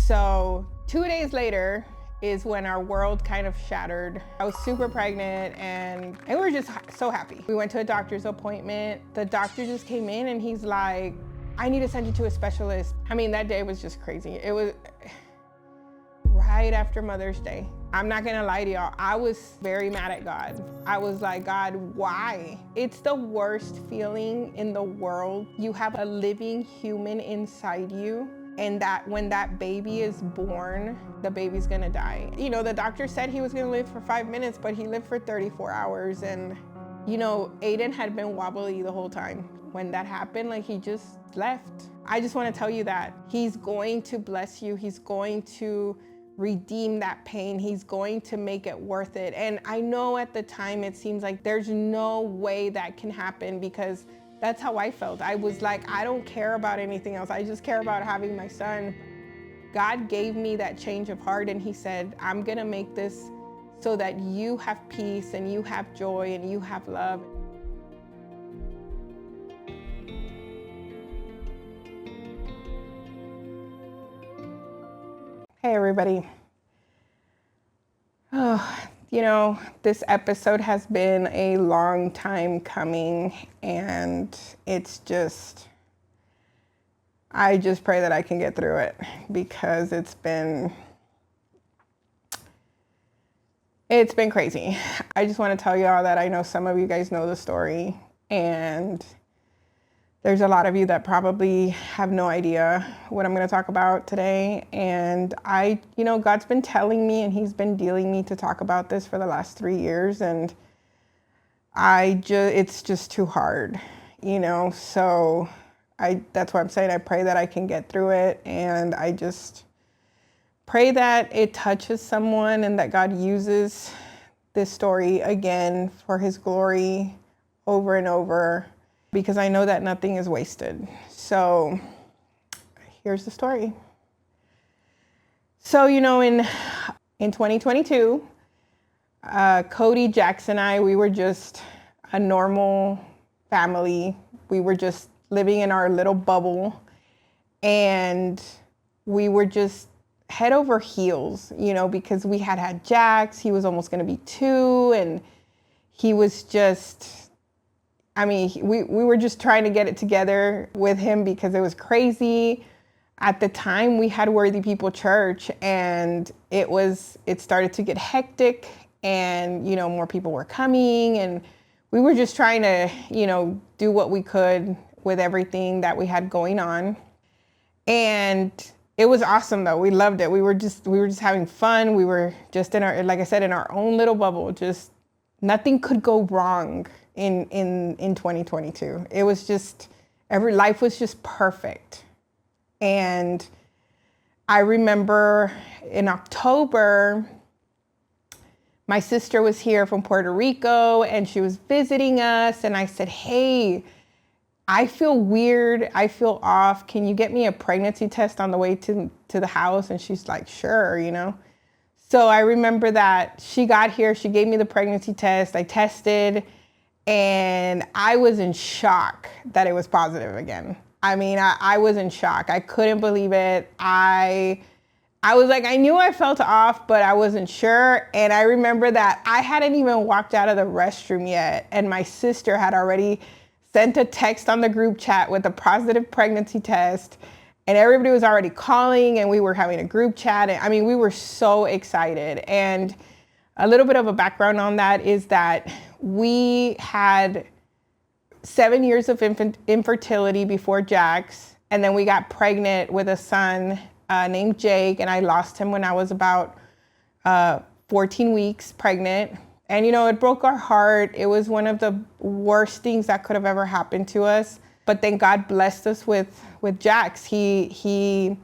So 2 days later is when our world kind of shattered. I was super pregnant and we were just so happy. We went to a doctor's appointment. The doctor just came in and he's like, I need to send you to a specialist. I mean, that day was just crazy. It was right after Mother's Day. I'm not gonna lie to y'all, I was very mad at God. I was like, God, why? It's the worst feeling in the world. You have a living human inside you, and that when that baby is born, the baby's gonna die. You know, the doctor said he was gonna live for 5 minutes, but he lived for 34 hours. And you know, Aiden had been wobbly the whole time. When that happened, like, he just left. I just wanna tell you that he's going to bless you. He's going to redeem that pain. He's going to make it worth it. And I know at the time it seems like there's no way that can happen, because that's how I felt. I was like, I don't care about anything else. I just care about having my son. God gave me that change of heart, and he said, I'm gonna make this so that you have peace and you have joy and you have love. Hey everybody. Oh, you know, this episode has been a long time coming, and it's just, I just pray that I can get through it, because it's been crazy. I just want to tell y'all that I know some of you guys know the story, and there's a lot of you that probably have no idea what I'm going to talk about today. And you know, God's been telling me, and he's been dealing me to talk about this for the last 3 years. And it's just too hard, you know? So that's why I'm saying I pray that I can get through it. And I just pray that it touches someone, and that God uses this story again for his glory over and over, because I know that nothing is wasted. So here's the story. So, you know, in 2022, Cody, Jax, and I, we were just a normal family. We were just living in our little bubble, and we were just head over heels, you know, because we had Jax. He was almost going to be 2, and he was just, I mean, we were just trying to get it together with him, because it was crazy. At the time, we had Worthy People Church, and it started to get hectic, and, you know, more people were coming, and we were just trying to, you know, do what we could with everything that we had going on. And it was awesome though. We loved it. We were just having fun. We were just in our, like I said, in our own little bubble. Just nothing could go wrong in 2022. It was just, life was just perfect. And I remember in October, my sister was here from Puerto Rico, and she was visiting us. And I said, hey, I feel weird. I feel off. Can you get me a pregnancy test on the way to the house? And she's like, sure, you know. So I remember that she got here, she gave me the pregnancy test. I tested, and I was in shock that it was positive again. I mean, I was in shock. I couldn't believe it. I was like, I knew I felt off, but I wasn't sure. And I remember that I hadn't even walked out of the restroom yet, and my sister had already sent a text on the group chat with a positive pregnancy test, and everybody was already calling, and we were having a group chat. I mean, we were so excited. And a little bit of a background on that is that we had 7 years of infertility before Jax, and then we got pregnant with a son named Jake, and I lost him when I was about 14 weeks pregnant. And, you know, it broke our heart. It was one of the worst things that could have ever happened to us. But then God blessed us with Jax. He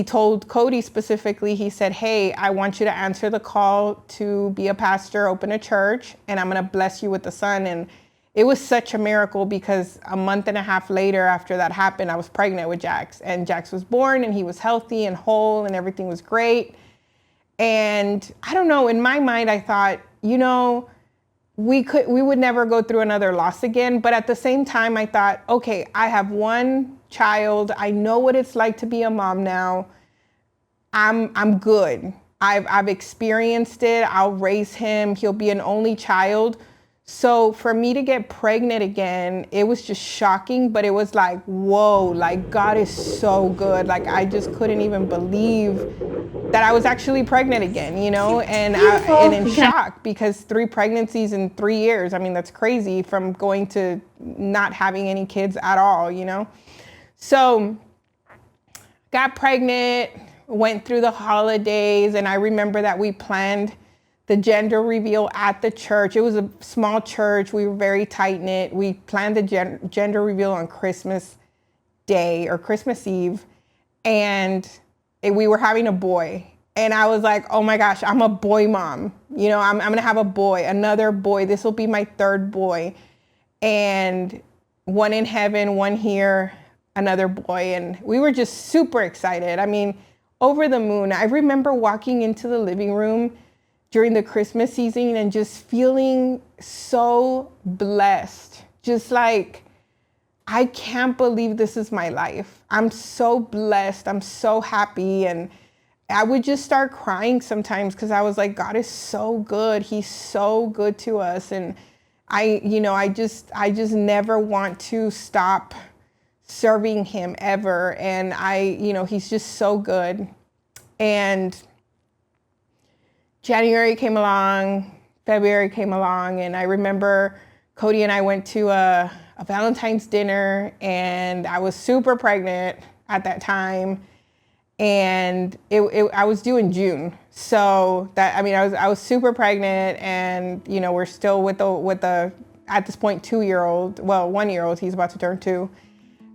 told Cody specifically, he said, hey, I want you to answer the call to be a pastor, open a church, and I'm going to bless you with the son. And it was such a miracle, because a month and a half later after that happened, I was pregnant with Jax. And Jax was born, and he was healthy and whole, and everything was great. And I don't know, in my mind, I thought, you know, we would never go through another loss again. But at the same time, I thought, okay, I have one child. I know what it's like to be a mom now. I'm good. I've experienced it. I'll raise him. He'll be an only child. So for me to get pregnant again, it was just shocking, but it was like, whoa, like God is so good. Like I just couldn't even believe that I was actually pregnant again, you know, and in shock, because 3 pregnancies in 3 years. I mean, that's crazy, from going to not having any kids at all, you know? So got pregnant, went through the holidays, and I remember that we planned the gender reveal at the church. It was a small church. We were very tight knit. We planned the gender reveal on Christmas Day or Christmas Eve, and we were having a boy. And I was like, oh my gosh, I'm a boy mom. You know, I'm gonna have a boy, another boy. This will be my 3rd boy. And one in heaven, one here, another boy. And we were just super excited. I mean, over the moon. I remember walking into the living room during the Christmas season and just feeling so blessed. Just like, I can't believe this is my life. I'm so blessed. I'm so happy. And I would just start crying sometimes because I was like, God is so good. He's so good to us. And I just never want to stop serving him ever. And he's just so good. And January came along, February came along, and I remember Cody and I went to a Valentine's dinner, and I was super pregnant at that time, and I was due in June. So I was super pregnant, and we're still with the at this point 2-year-old, well 1-year-old, he's about to turn 2,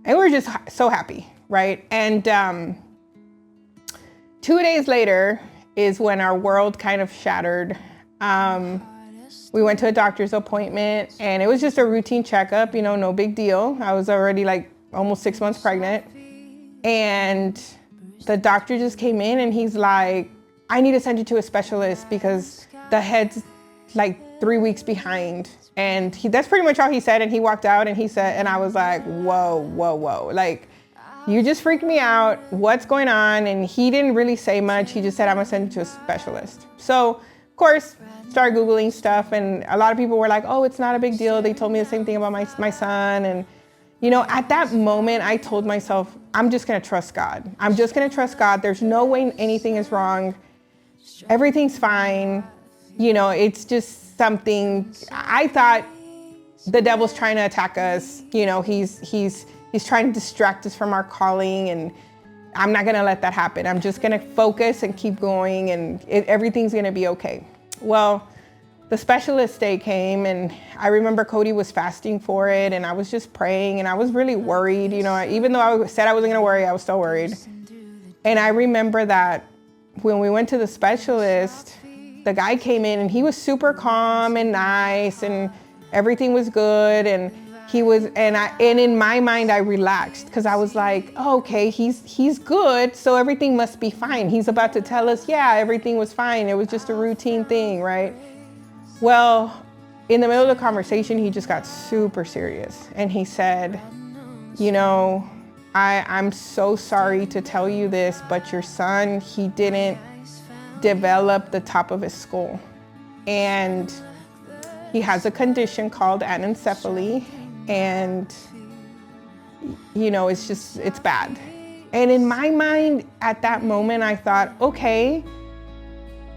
and we're just so happy, right? And 2 days later is when our world kind of shattered. We went to a doctor's appointment, and it was just a routine checkup, no big deal. I was already like almost 6 months pregnant. And the doctor just came in and he's like, I need to send you to a specialist because the head's like 3 weeks behind. And that's pretty much all he said. And he walked out and he said, and I was like, whoa. Like, you just freaked me out. What's going on? And he didn't really say much. He just said, I'm gonna send you to a specialist. So, of course, started Googling stuff, and a lot of people were like, oh, it's not a big deal. They told me the same thing about my son. And, at that moment, I told myself, I'm just gonna trust God. I'm just gonna trust God. There's no way anything is wrong. Everything's fine. It's just something. I thought the devil's trying to attack us. He's trying to distract us from our calling, and I'm not gonna let that happen. I'm just gonna focus and keep going, and everything's gonna be okay. Well, the specialist day came, and I remember Cody was fasting for it, and I was just praying, and I was really worried. Even though I said I wasn't gonna worry, I was still worried. And I remember that when we went to the specialist, the guy came in, and he was super calm and nice, and everything was good, and in my mind, I relaxed because I was like, oh, okay, he's good, so everything must be fine. He's about to tell us, yeah, everything was fine. It was just a routine thing, right? Well, in the middle of the conversation, he just got super serious. And he said, I'm so sorry to tell you this, but your son, he didn't develop the top of his skull. And he has a condition called anencephaly. And, it's bad. And in my mind at that moment, I thought, okay,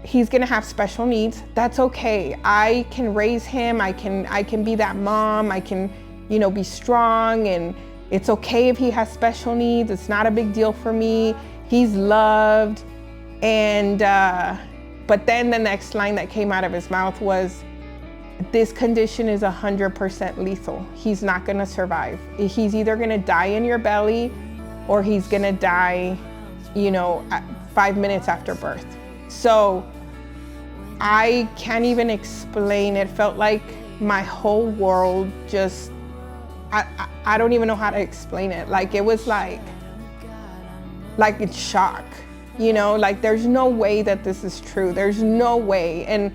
he's gonna have special needs. That's okay. I can raise him. I can be that mom. I can, be strong, and it's okay if he has special needs. It's not a big deal for me. He's loved. And, but then the next line that came out of his mouth was, this condition is 100% lethal. He's not gonna survive. He's either gonna die in your belly, or he's gonna die, 5 minutes after birth. So I can't even explain. It felt like my whole world just, I don't even know how to explain it. Like, it was like it's shock, like there's no way that this is true. There's no way. And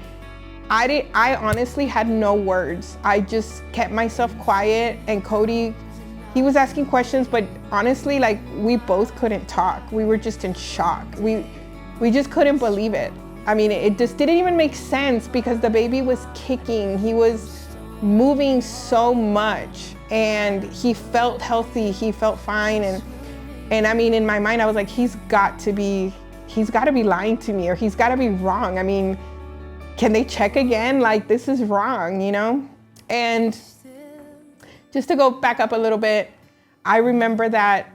I honestly had no words. I just kept myself quiet, and Cody, he was asking questions, but honestly, like, we both couldn't talk. We were just in shock. we just couldn't believe it. I mean, it just didn't even make sense because the baby was kicking. He was moving so much and he felt healthy. He felt fine. And I mean, in my mind, I was like, he's got to be lying to me, or he's got to be wrong. I mean, can they check again? Like, this is wrong, you know? And just to go back up a little bit, I remember that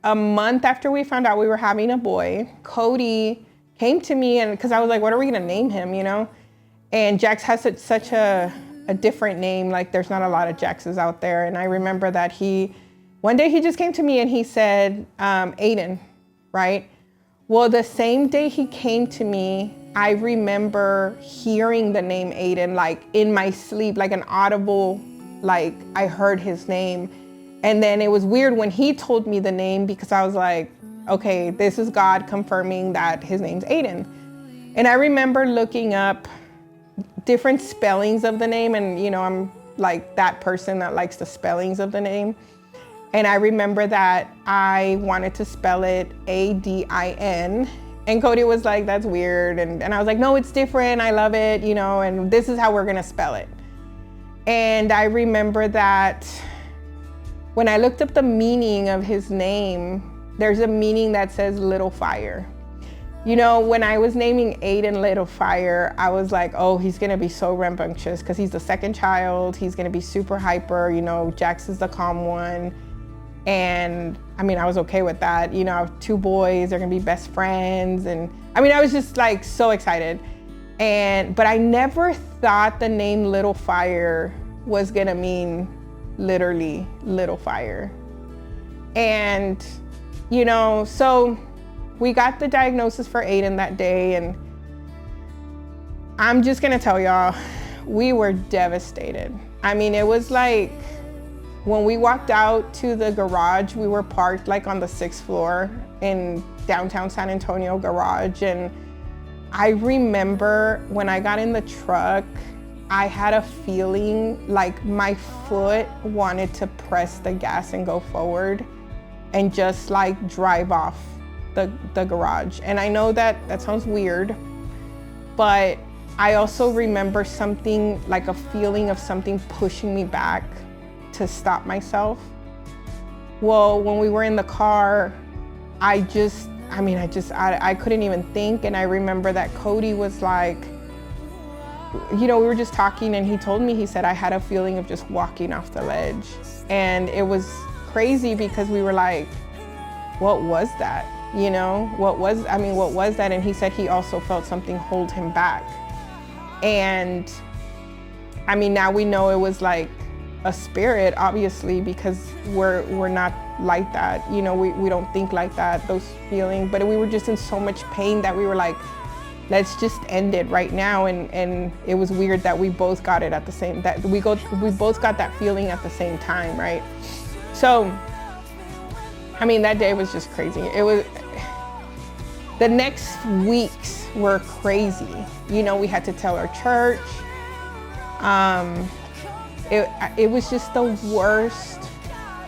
a month after we found out we were having a boy, Cody came to me, and because I was like, what are we gonna name him, you know? And Jax has such a different name. Like, there's not a lot of Jaxes out there. And I remember that one day he just came to me and he said, Aiden, right? Well, the same day he came to me, I remember hearing the name Aiden, like in my sleep, like an audible, like I heard his name. And then it was weird when he told me the name, because I was like, okay, this is God confirming that his name's Aiden. And I remember looking up different spellings of the name, and you know, I'm like that person that likes the spellings of the name. And I remember that I wanted to spell it Adin, and Cody was like, that's weird. And I was like, no, it's different. I love it, you know, and this is how we're gonna spell it. And I remember that when I looked up the meaning of his name, there's a meaning that says little fire. You know, when I was naming Aiden Little Fire, I was like, oh, he's gonna be so rambunctious because he's the second child. He's gonna be super hyper, you know, Jax is the calm one. And I mean, I was okay with that. You know, I have 2 boys, they're gonna be best friends. And I mean, I was just like so excited. But I never thought the name Little Fire was gonna mean literally little fire. And, you know, so we got the diagnosis for Aiden that day, and I'm just gonna tell y'all, we were devastated. I mean, it was like, when we walked out to the garage, we were parked like on the 6th floor in downtown San Antonio garage. And I remember when I got in the truck, I had a feeling like my foot wanted to press the gas and go forward and just like drive off the garage. And I know that sounds weird, but I also remember something, like a feeling of something pushing me back to stop myself. Well, when we were in the car, I couldn't even think. And I remember that Cody was like, you know, we were just talking, and he told me, he said, I had a feeling of just walking off the ledge. And it was crazy because we were like, what was that? You know, what was that? And he said he also felt something hold him back. And I mean, now we know it was like a spirit, obviously, because we're not like that. You know, we don't think like that, those feelings. But we were just in so much pain that we were like, let's just end it right now. And it was weird that we both got it at the same, that we both got that feeling at the same time, right? So, I mean, that day was just crazy. It was, the next weeks were crazy. You know, we had to tell our church. It was just the worst.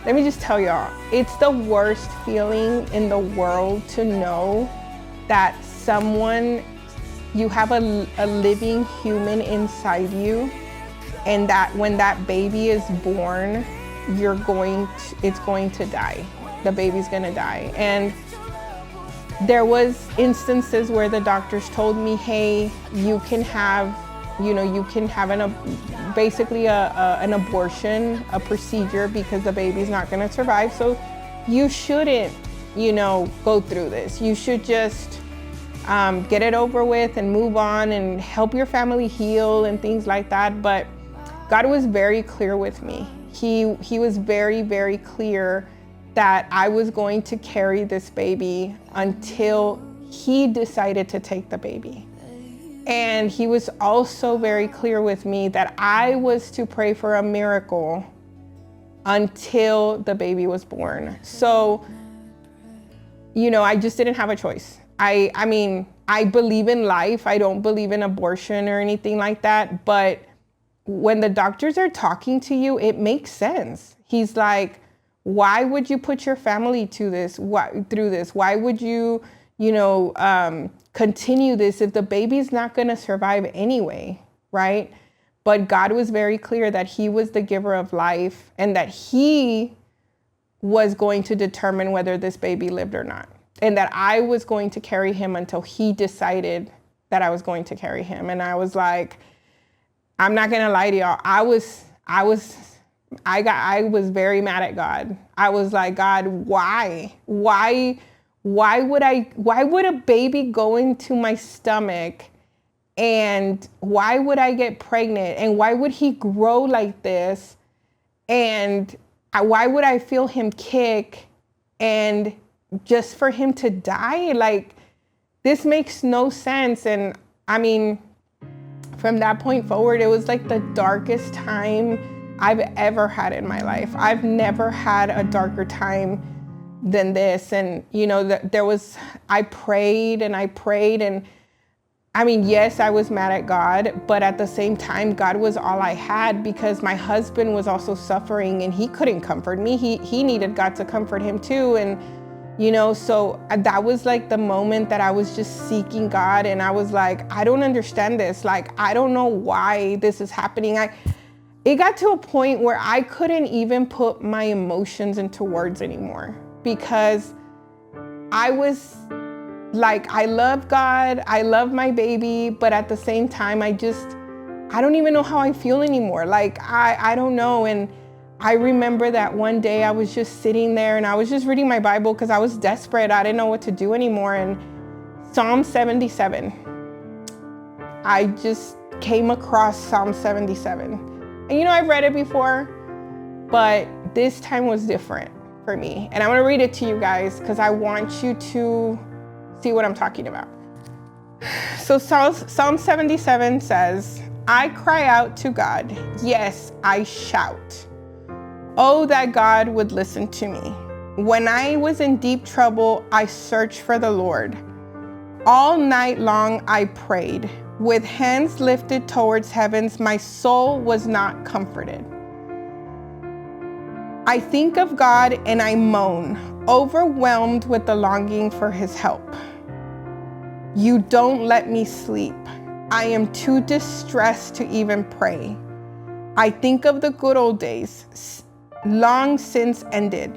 Let me just tell y'all, it's the worst feeling in the world to know that you have a living human inside you, and that when that baby is born, it's going to die. The baby's gonna die. And there was instances where the doctors told me, hey, you can have basically an abortion, a procedure, because the baby's not gonna survive. So you shouldn't, you know, go through this. You should just get it over with and move on and help your family heal and things like that. But God was very clear with me. He was very, very clear that I was going to carry this baby until he decided to take the baby. And he was also very clear with me that I was to pray for a miracle until the baby was born. So, you know, I just didn't have a choice. I mean, I believe in life. I don't believe in abortion or anything like that. But when the doctors are talking to you, it makes sense. He's like, why would you put your family through this? Why would you, continue this if the baby's not going to survive anyway, right? But God was very clear that he was the giver of life and that he was going to determine whether this baby lived or not. And that I was going to carry him until he decided that I was going to carry him. And I was like, I'm not going to lie to y'all. I was very mad at God. I was like, God, why would a baby go into my stomach? And why would I get pregnant? And why would he grow like this? And why would I feel him kick? And just for him to die? Like, this makes no sense. And I mean, from that point forward, it was like the darkest time I've ever had in my life. I've never had a darker time than this. And, you know, I prayed and I mean, yes, I was mad at God, but at the same time, God was all I had because my husband was also suffering and he couldn't comfort me. He needed God to comfort him too. And, you know, so that was like the moment that I was just seeking God. And I was like, I don't understand this. Like, I don't know why this is happening. It got to a point where I couldn't even put my emotions into words anymore because I was like, I love God, I love my baby, but at the same time, I don't even know how I feel anymore. Like, I don't know. And I remember that one day I was just sitting there and I was just reading my Bible because I was desperate. I didn't know what to do anymore. And Psalm 77, I just came across Psalm 77. And you know, I've read it before, but this time was different for me. And I'm gonna read it to you guys because I want you to see what I'm talking about. So Psalm 77 says, I cry out to God. Yes, I shout. Oh, that God would listen to me. When I was in deep trouble, I searched for the Lord. All night long, I prayed. With hands lifted towards heavens, my soul was not comforted. I think of God and I moan, overwhelmed with the longing for his help. You don't let me sleep. I am too distressed to even pray. I think of the good old days, long since ended.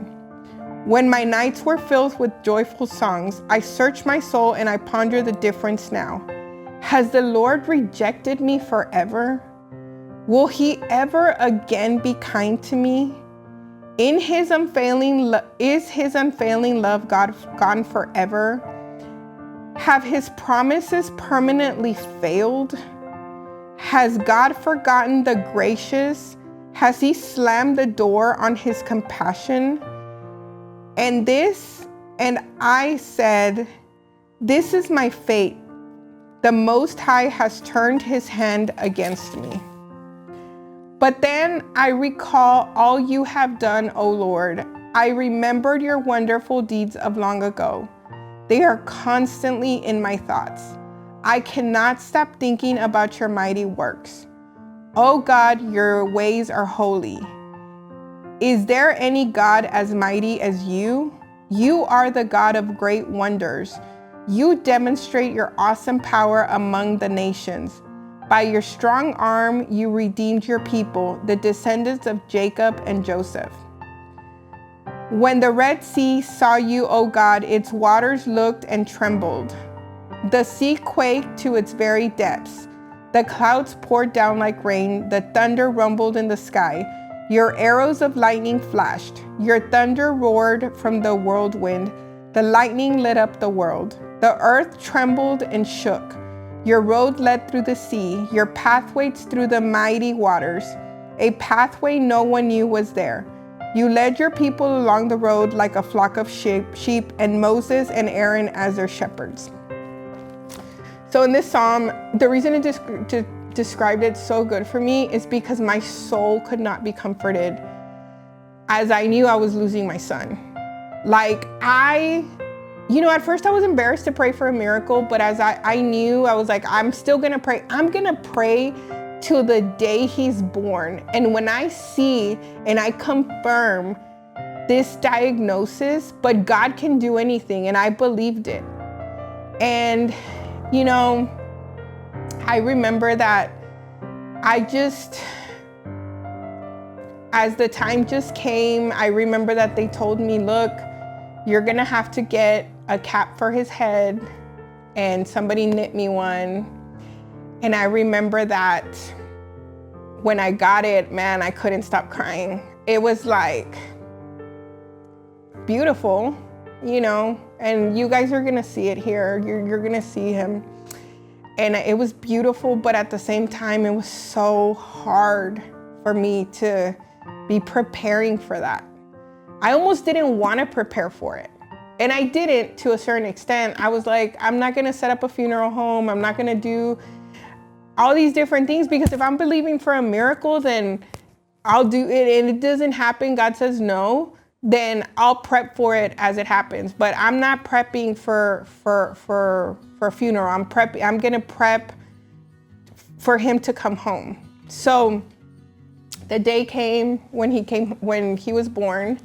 When my nights were filled with joyful songs, I search my soul and I ponder the difference now. Has the Lord rejected me forever? Will he ever again be kind to me? Is his unfailing love gone forever? Have his promises permanently failed? Has God forgotten the gracious? Has he slammed the door on his compassion? And I said, this is my fate. The Most High has turned his hand against me. But then I recall all you have done, O Lord. I remembered your wonderful deeds of long ago. They are constantly in my thoughts. I cannot stop thinking about your mighty works. O God, your ways are holy. Is there any God as mighty as you? You are the God of great wonders. You demonstrate your awesome power among the nations. By your strong arm, you redeemed your people, the descendants of Jacob and Joseph. When the Red Sea saw you, O God, its waters looked and trembled. The sea quaked to its very depths. The clouds poured down like rain. The thunder rumbled in the sky. Your arrows of lightning flashed. Your thunder roared from the whirlwind. The lightning lit up the world. The earth trembled and shook. Your road led through the sea. Your pathways through the mighty waters. A pathway no one knew was there. You led your people along the road like a flock of sheep, and Moses and Aaron as their shepherds. So in this psalm, the reason it described it so good for me is because my soul could not be comforted as I knew I was losing my son. Like at first I was embarrassed to pray for a miracle, but as I knew, I was like, I'm still gonna pray. I'm gonna pray till the day he's born. And when I see and I confirm this diagnosis, but God can do anything, and I believed it. And You know, I remember that as the time just came, I remember that they told me, look, you're gonna have to get a cap for his head, and somebody knit me one. And I remember that when I got it, man, I couldn't stop crying. It was like beautiful, you know, and you guys are gonna see it here. You're gonna see him. And it was beautiful, but at the same time, it was so hard for me to be preparing for that. I almost didn't want to prepare for it. And I didn't, to a certain extent. I was like, I'm not gonna set up a funeral home. I'm not gonna do all these different things, because if I'm believing for a miracle, then I'll do it, and it doesn't happen, God says no, then I'll prep for it as it happens. But I'm not prepping for a funeral. I'm gonna prep for him to come home. So the day came when he was born.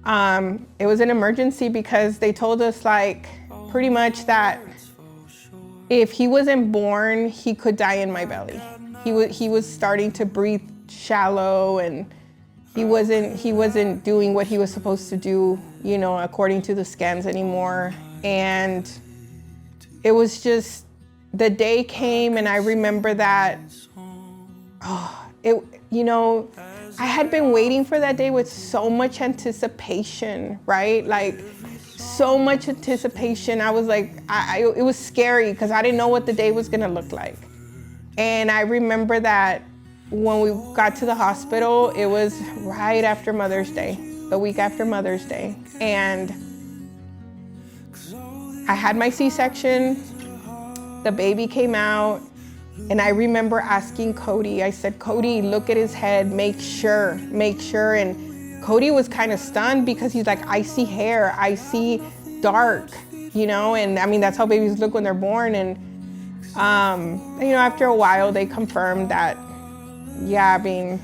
It was an emergency because they told us, like, pretty much that if he wasn't born, he could die in my belly. He was starting to breathe shallow, and he wasn't doing what he was supposed to do, you know, according to the scans anymore. And it was just, the day came, and I remember that, you know, I had been waiting for that day with so much anticipation, right? Like, so much anticipation. I was like, it was scary because I didn't know what the day was gonna look like. And I remember that when we got to the hospital, it was right after Mother's Day, the week after Mother's Day. And I had my C-section, the baby came out, and I remember asking Cody, I said, Cody, look at his head, make sure. And Cody was kind of stunned because he's like, I see hair, I see dark, you know? And I mean, that's how babies look when they're born. And, you know, after a while, they confirmed that, yeah, I mean,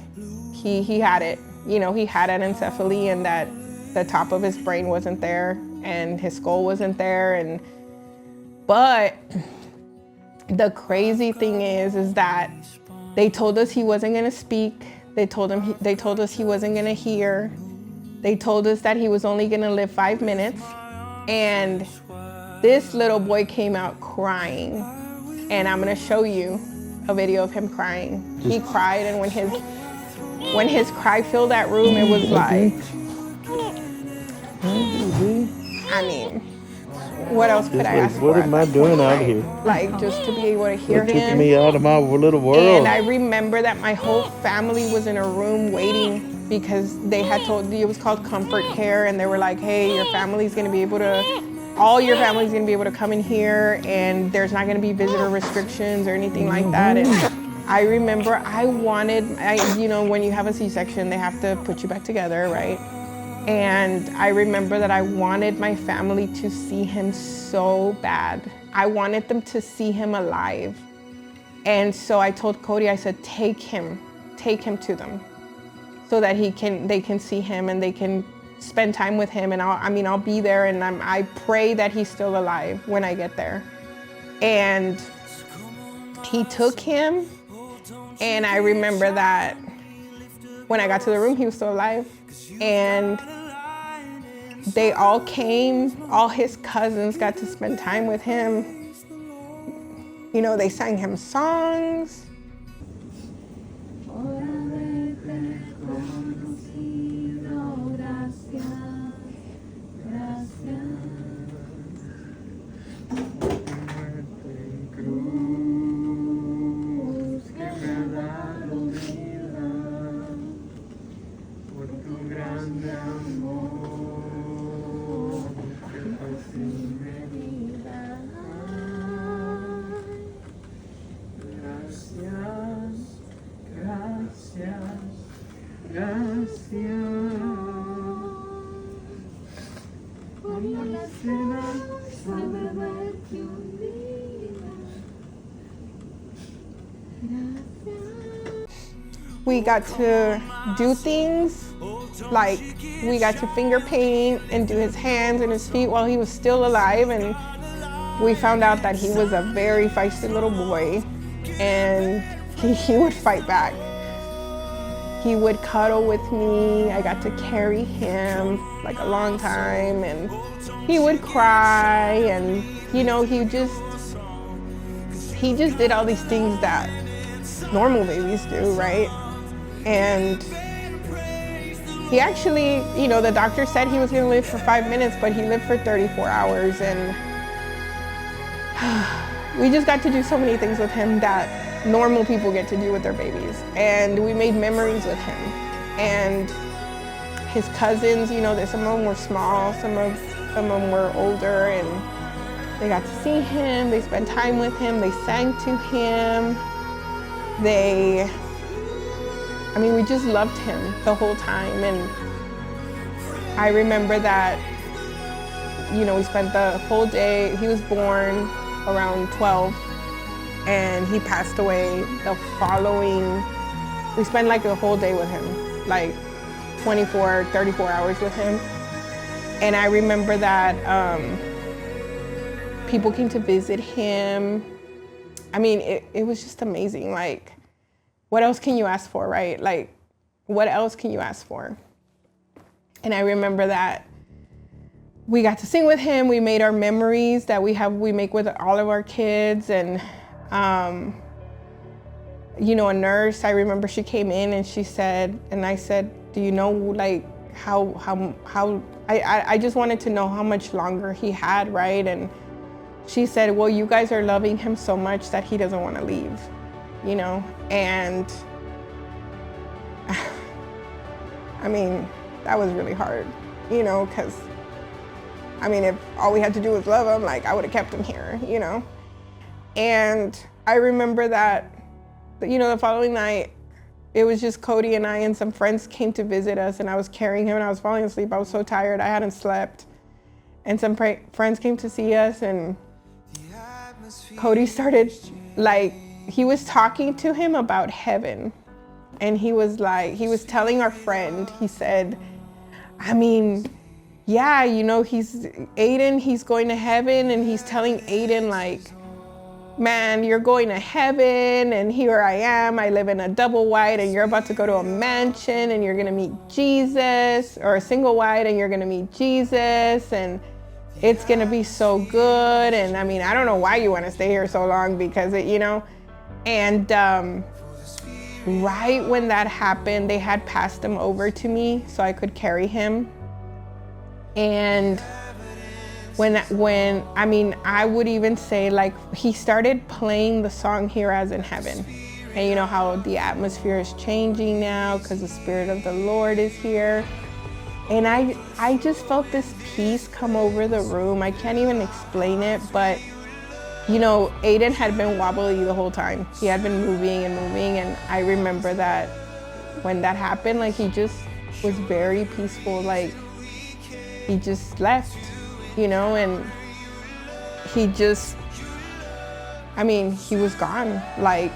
he had it. You know, he had anencephaly, and that the top of his brain wasn't there, and his skull wasn't there. But the crazy thing is that they told us he wasn't gonna speak. They told us he wasn't gonna hear. They told us that he was only gonna live 5 minutes. And this little boy came out crying. And I'm gonna show you a video of him crying. He cried, and when his cry filled that room, it was like, I mean, what else could I ask for? What am I doing out here? Like, just to be able to hear him. It took me out of my little world. And I remember that my whole family was in a room waiting, because they had told, it was called comfort care, and they were like, hey, all your family's gonna be able to come in here, and there's not gonna be visitor restrictions or anything like that. And I remember you know, when you have a C-section, they have to put you back together, right? And I remember that I wanted my family to see him so bad. I wanted them to see him alive. And so I told Cody, I said, take him to them, so that they can see him and they can spend time with him. And I'll be there, and I pray that he's still alive when I get there. And he took him, and I remember that when I got to the room, he was still alive. And they all came, all his cousins got to spend time with him. You know, they sang him songs. We got to do things like we got to finger paint and do his hands and his feet while he was still alive. And we found out that he was a very feisty little boy, and he would fight back. He would cuddle with me. I got to carry him like a long time, and he would cry, and you know, he just did all these things that normal babies do, right? And he actually, you know, the doctor said he was gonna live for 5 minutes, but he lived for 34 hours, and we just got to do so many things with him that normal people get to do with their babies. And we made memories with him. And his cousins, you know, some of them were small, some of them were older, and they got to see him, they spent time with him, they sang to him. We just loved him the whole time. And I remember that, you know, we spent the whole day, he was born around 12, and he passed away the following, we spent like the whole day with him, like 34 hours with him. And I remember that people came to visit him. I mean, it was just amazing. Like, what else can you ask for, right? Like, what else can you ask for? And I remember that we got to sing with him. We made our memories that we make with all of our kids. And, you know, a nurse, I remember she came in and she said, and I said, do you know, like, how I just wanted to know how much longer he had, right? And she said, well, you guys are loving him so much that he doesn't want to leave, you know? And I mean, that was really hard, you know, because I mean, if all we had to do was love him, like, I would have kept him here, you know? And I remember that, you know, the following night, it was just Cody and I, and some friends came to visit us, and I was carrying him and I was falling asleep. I was so tired, I hadn't slept. And some friends came to see us, and Cody started, like, he was talking to him about heaven. And he was telling our friend, he said, I mean, yeah, you know, Aiden, he's going to heaven, and he's telling Aiden, like, man, you're going to heaven, and here I am, I live in a double wide, and you're about to go to a mansion, and you're gonna meet Jesus, or a single wide, and you're gonna meet Jesus, and it's gonna be so good. And I mean, I don't know why you wanna stay here so long, because you know, and right when that happened, they had passed him over to me so I could carry him. And when I mean, I would even say, like, he started playing the song Here As in Heaven. And you know how the atmosphere is changing now because the Spirit of the Lord is here. And I just felt this peace come over the room. I can't even explain it, but you know, Aiden had been wobbly the whole time. He had been moving and moving, and I remember that when that happened, like, he just was very peaceful. Like, he just left, you know, and he just, I mean, he was gone. Like,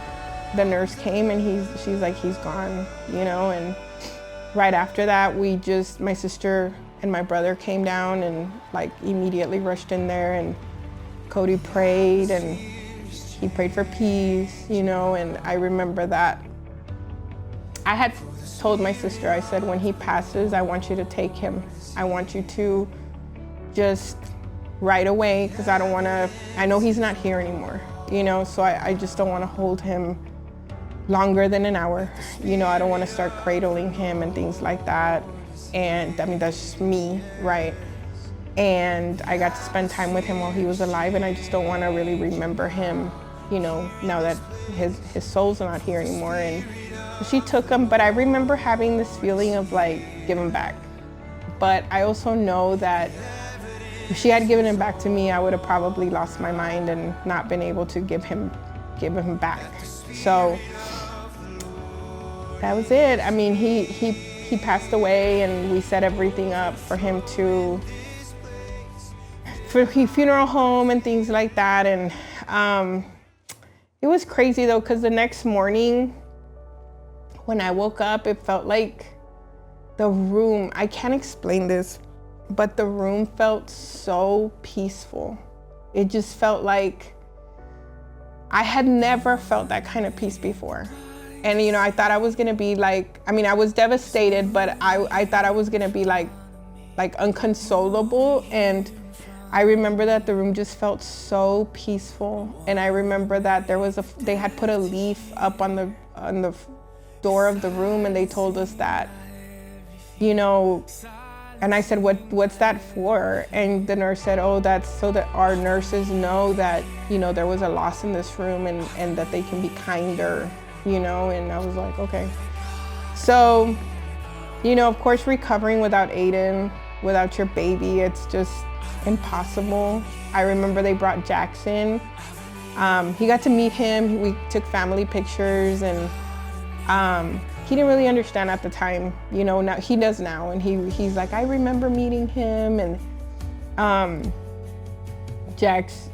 the nurse came and she's like, he's gone, you know. And right after that, my sister and my brother came down and, like, immediately rushed in there, and Cody prayed, and he prayed for peace, you know. And I remember that I had told my sister, I said, when he passes, I want you to take him. I want you to just right away, because I know he's not here anymore, you know, so I just don't want to hold him longer than an hour. You know, I don't want to start cradling him and things like that. And I mean, that's just me, right? And I got to spend time with him while he was alive, and I just don't want to really remember him, you know, now that his soul's not here anymore. And she took him, but I remember having this feeling of, like, give him back. But I also know that if she had given him back to me, I would have probably lost my mind and not been able to give him back. So that was it. I mean, he passed away, and we set everything up for him for funeral home and things like that. And it was crazy though, because the next morning when I woke up, it felt like the room, I can't explain this, but the room felt so peaceful. It just felt like I had never felt that kind of peace before. And, I thought I was gonna be like, I was devastated, but I thought I was gonna be like unconsolable. And I remember that the room just felt so peaceful. And I remember that they had put a leaf up on the door of the room, and they told us that, and I said, what's that for? And the nurse said, oh, that's so that our nurses know that, there was a loss in this room, and that they can be kinder, and I was like, okay. So, of course, recovering without Aiden, without your baby, it's just impossible. I remember they brought Jackson. He got to meet him. We took family pictures, and he didn't really understand at the time, now he does now. And he's like, I remember meeting him. And Jax,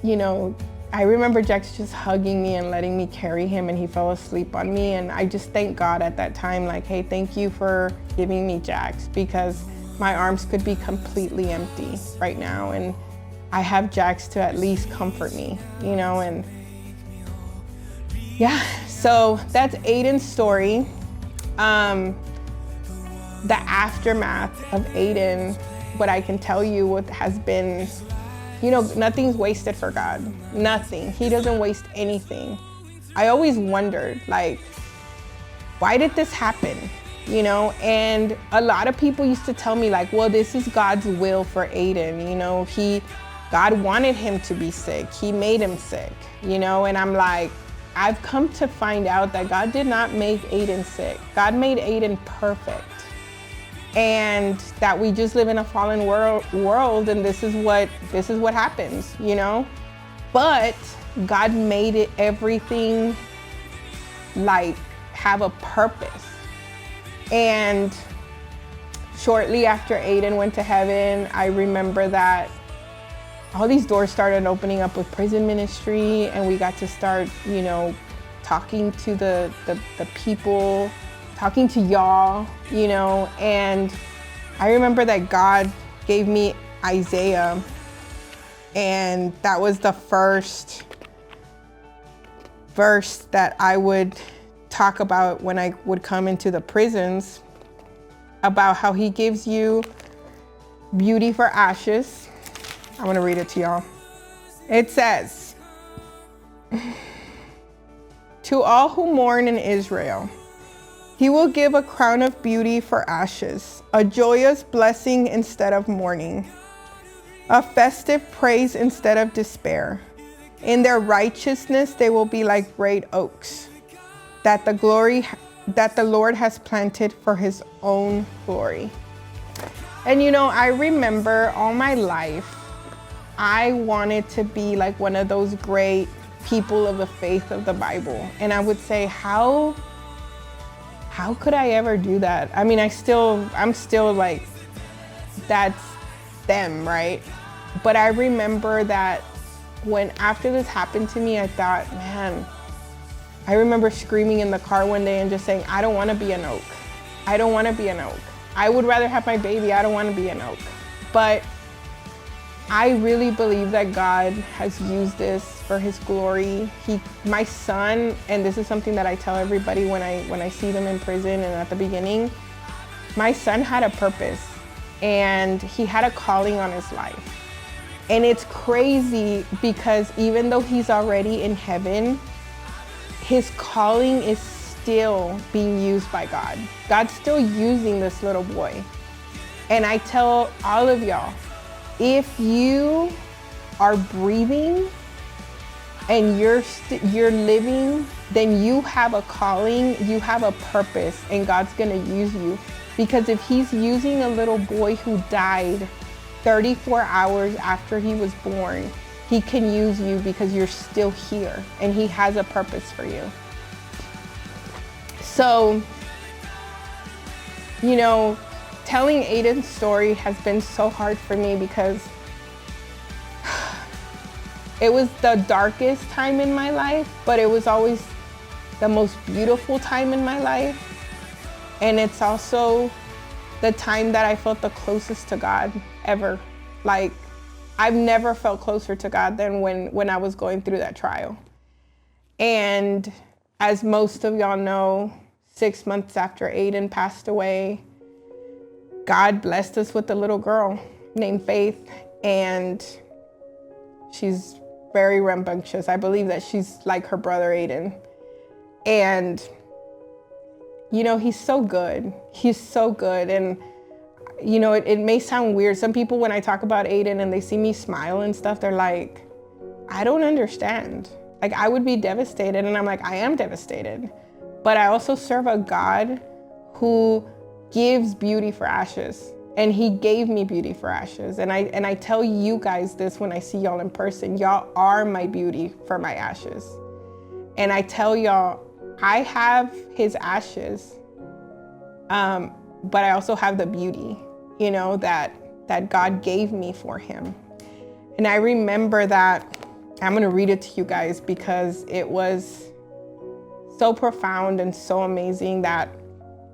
I remember Jax just hugging me and letting me carry him, and he fell asleep on me. And I just thank God at that time, like, hey, thank you for giving me Jax, because my arms could be completely empty right now. And I have Jax to at least comfort me, and yeah, so that's Aiden's story. The aftermath of Aiden, what I can tell you, what has been, nothing's wasted for God. Nothing. He doesn't waste anything. I always wondered, like, why did this happen? And a lot of people used to tell me, like, well, this is God's will for Aiden. God wanted him to be sick. He made him sick, and I'm like, I've come to find out that God did not make Aiden sick. God made Aiden perfect. And that we just live in a fallen world, and this is what happens, But God made it, everything, like, have a purpose. And shortly after Aiden went to heaven, I remember that all these doors started opening up with prison ministry, and we got to start, talking to the people, talking to y'all, and I remember that God gave me Isaiah, and that was the first verse that I would talk about when I would come into the prisons, about how he gives you beauty for ashes. I'm gonna read it to y'all. It says, to all who mourn in Israel, he will give a crown of beauty for ashes, a joyous blessing instead of mourning, a festive praise instead of despair. In their righteousness, they will be like great oaks, that the Lord has planted for his own glory. And I remember all my life, I wanted to be like one of those great people of the faith of the Bible. And I would say, how could I ever do that? I'm still like, that's them, right? But I remember that when after this happened to me, I thought, man, I remember screaming in the car one day and just saying, I don't want to be an oak. I don't want to be an oak. I would rather have my baby. I don't want to be an oak. But I really believe that God has used this for his glory. My son, and this is something that I tell everybody when I see them in prison and at the beginning, my son had a purpose and he had a calling on his life. And it's crazy because even though he's already in heaven, his calling is still being used by God. God's still using this little boy. And I tell all of y'all, if you are breathing and you're living, then you have a calling, you have a purpose, and God's gonna use you. Because if he's using a little boy who died 34 hours after he was born, he can use you because you're still here and he has a purpose for you. So, telling Aiden's story has been so hard for me because it was the darkest time in my life, but it was always the most beautiful time in my life. And it's also the time that I felt the closest to God ever. Like, I've never felt closer to God than when I was going through that trial. And as most of y'all know, 6 months after Aiden passed away, God blessed us with a little girl named Faith, and she's very rambunctious. I believe that she's like her brother Aiden. And, you know, he's so good. He's so good. And, you know, it may sound weird. Some people, when I talk about Aiden and they see me smile and stuff, they're like, I don't understand. Like, I would be devastated. And I'm like, I am devastated. But I also serve a God who gives beauty for ashes. And he gave me beauty for ashes. And I tell you guys this when I see y'all in person. Y'all are my beauty for my ashes. And I tell y'all, I have his ashes, but I also have the beauty, you know, that God gave me for him. And I remember that, I'm gonna read it to you guys because it was so profound and so amazing that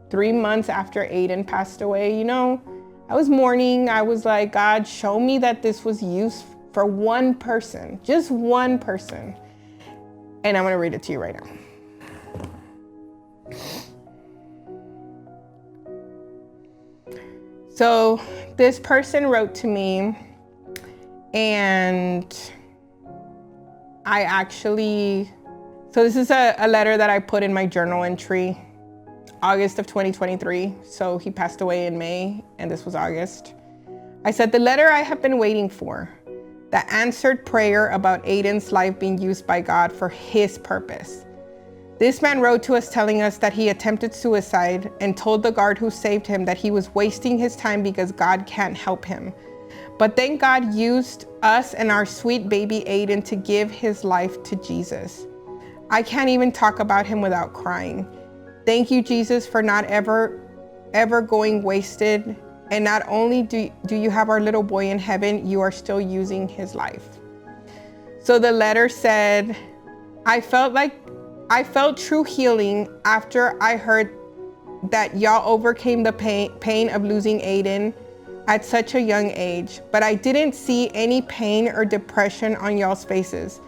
3 months after Aiden passed away, you know, I was mourning. I was like, God, show me that this was used for one person, just one person. And I'm gonna read it to you right now. So this person wrote to me, and so this is a letter that I put in my journal entry, August of 2023. So he passed away in May, and this was August. I said, the letter I have been waiting for, the answered prayer about Aiden's life being used by God for his purpose. This man wrote to us telling us that he attempted suicide and told the guard who saved him that he was wasting his time because God can't help him. But then God used us and our sweet baby Aiden to give his life to Jesus. I can't even talk about him without crying. Thank you, Jesus, for not ever going wasted. And not only do you have our little boy in heaven, you are still using his life. So the letter said, I felt true healing after I heard that y'all overcame the pain of losing Aiden at such a young age, but I didn't see any pain or depression on y'all's faces.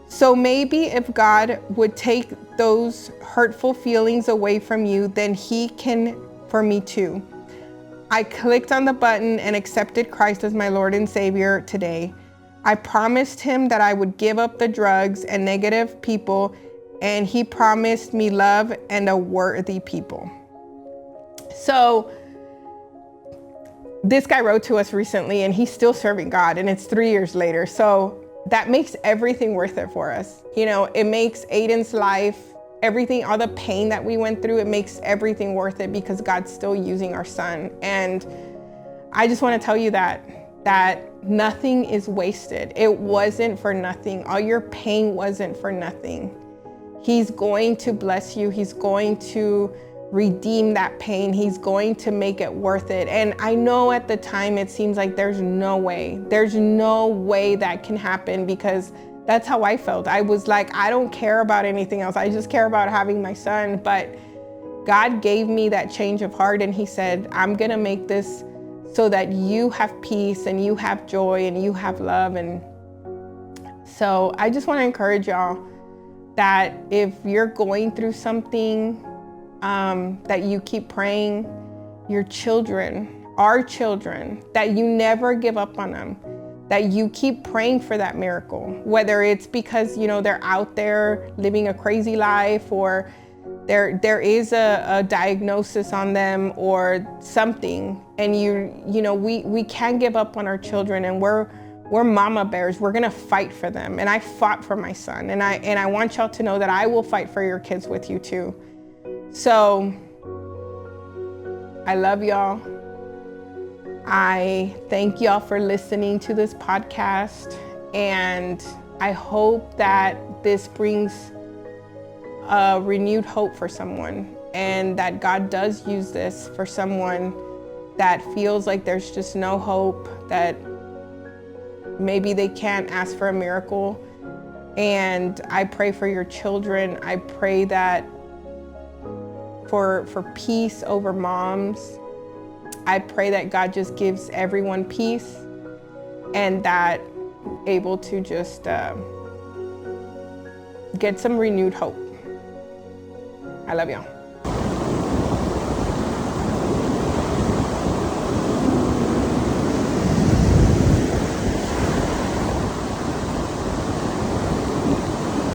So maybe if God would take those hurtful feelings away from you, then he can for me too. I clicked on the button and accepted Christ as my Lord and Savior today. I promised him that I would give up the drugs and negative people, and he promised me love and a worthy people. So this guy wrote to us recently, and he's still serving God, and it's 3 years later. So that makes everything worth it for us. You know, it makes Aiden's life, everything, all the pain that we went through, it makes everything worth it because God's still using our son. And I just want to tell you that nothing is wasted. It wasn't for nothing. All your pain wasn't for nothing. He's going to bless you. He's going to redeem that pain. He's going to make it worth it. And I know at the time it seems like there's no way that can happen, because that's how I felt. I was like, I don't care about anything else. I just care about having my son. But God gave me that change of heart, and he said, I'm gonna make this so that you have peace and you have joy and you have love. And so I just want to encourage y'all that if you're going through something, that you keep praying. Your children, our children, that you never give up on them, that you keep praying for that miracle, whether it's because, you know, they're out there living a crazy life, or there is a diagnosis on them or something, and you know, we can't give up on our children, and we're mama bears. We're gonna fight for them. And I fought for my son, and I want y'all to know that I will fight for your kids with you too. So I love y'all. I thank y'all for listening to this podcast, and I hope that this brings a renewed hope for someone, and that God does use this for someone that feels like there's just no hope, that maybe they can't ask for a miracle. And I pray for your children. I pray that for peace over moms. I pray that God just gives everyone peace. and that able to just get some renewed hope. I love y'all.